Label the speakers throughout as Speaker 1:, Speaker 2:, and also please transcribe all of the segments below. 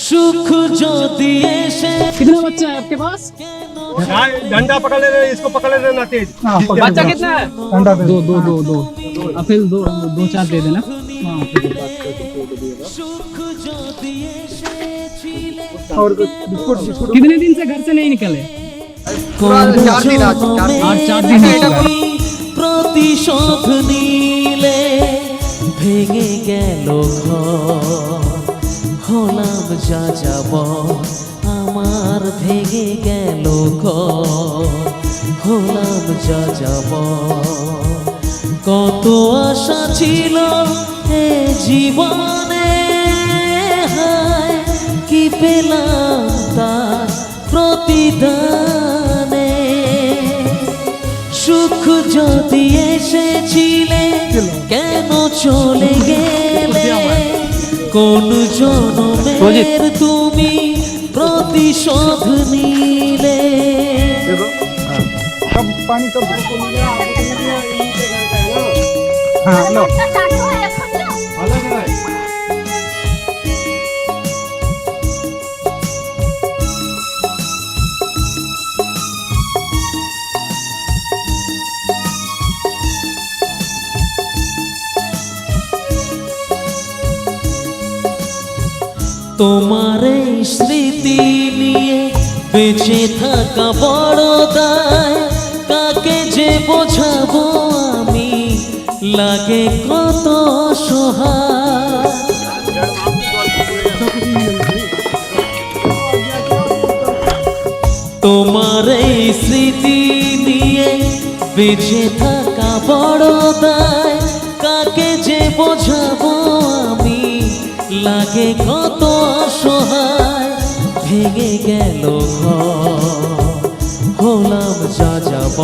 Speaker 1: सुख ज्योति ऐसे।
Speaker 2: कितना बच्चा है आपके पास?
Speaker 3: डंडा पकड़ ले, इसको पकड़ लेना तेज।
Speaker 2: बच्चा कितना है?
Speaker 3: डंडा
Speaker 2: दो दो दो दो अफिल दो दो चार दे देना।
Speaker 3: और बिस्कुट बिस्कुट
Speaker 2: कितने दिन से घर से नहीं निकले?
Speaker 3: 4 दिन।
Speaker 2: 8-4 दिन हो गए।
Speaker 1: प्रतिशोध नीले ভেঙে গেল ঘর, হলাম যা যাব আমার ভেঙে গেল ঘর, হলাম যা যাব। কত আশা ছিল এ জীবনে, হায় কি পেলাম তার প্রতিদানে। সুখ যদি এসেছিলে কেন চলে গেলে, কোন জনমের তুমি প্রতিশোধ নিলে।
Speaker 3: कब पानी कब हाँ लो अलग है।
Speaker 1: তোমার এই স্মৃতি নিয়ে বেঁচে থাকা বড় দায়, কাকে যে বোঝাবো আমি, লাগে কত অসহায়। তোমার এই স্মৃতি নিয়ে বেঁচে থাকা বড় দায়, কাকে যে বোঝাবো আমি, লাগে কত অসহায়। ভেঙে গেল ঘর, হলাম যা যাব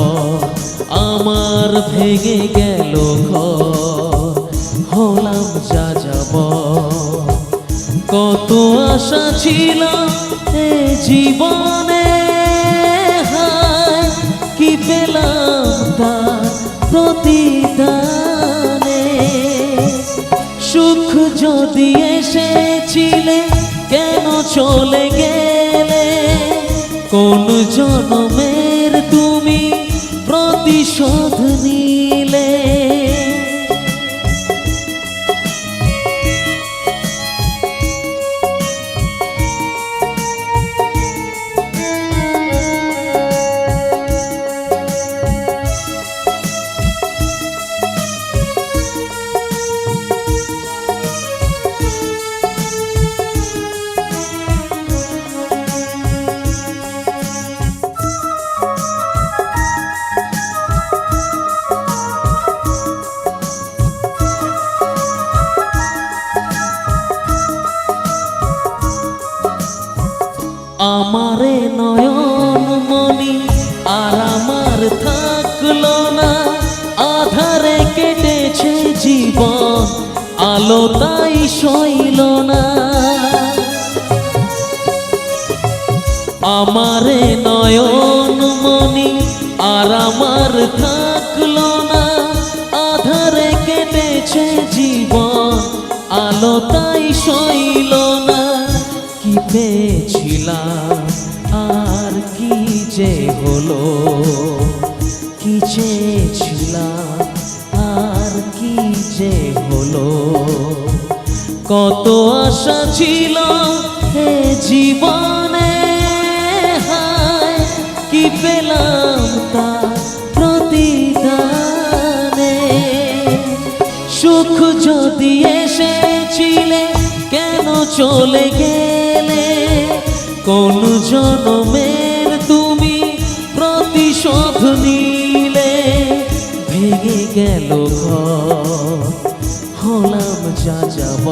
Speaker 1: আমার ভেঙে গেল ঘর, হলাম যা যাব। কত আশা ছিল এ জীবনে, হায় কি পেলাম তার প্রতিদানে। সুখ যদি এসেছিলে কেন চলে গেলে, কোন জনমের তুমি প্রতিশোধ নিলে। আমারে নয়ন মনি আর আমার থাকলো না, আধারে কেটেছে জীবন আলো তাই সইল না। আমারে নয়ন মনি আর আমার থাকলো না, আধারে কেটেছে জীবন আলো তাই সইল না। কি পেয়েছিলাম আর কি যে হলো, কি চেয়েছিলাম আর কি যে হলো। কত আশা ছিল এ জীবনে, হায় কি পেলাম তার প্রতিদানে। সুখ যদি এসেছিলে কেন চলে গেলে, কোন জনমের তুমি প্রতিশোধ নিলে। ভেঙে গেল ঘর, হলাম যা যাব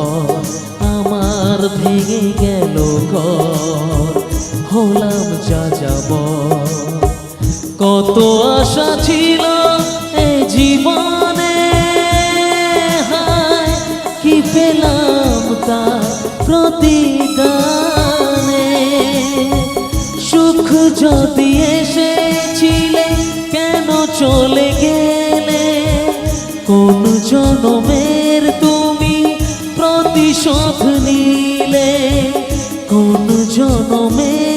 Speaker 1: আমার ভেঙে গেল ঘর, হলাম যা যাব। কত আশা ছিল এ জীবনে, হায় কি পেলাম তার প্রতিদানে। সুখ যদি এসেছিলে কেন চলে গেলে, কোন জনমের তুমি প্রতিশোধ নিলে। কোন জনমে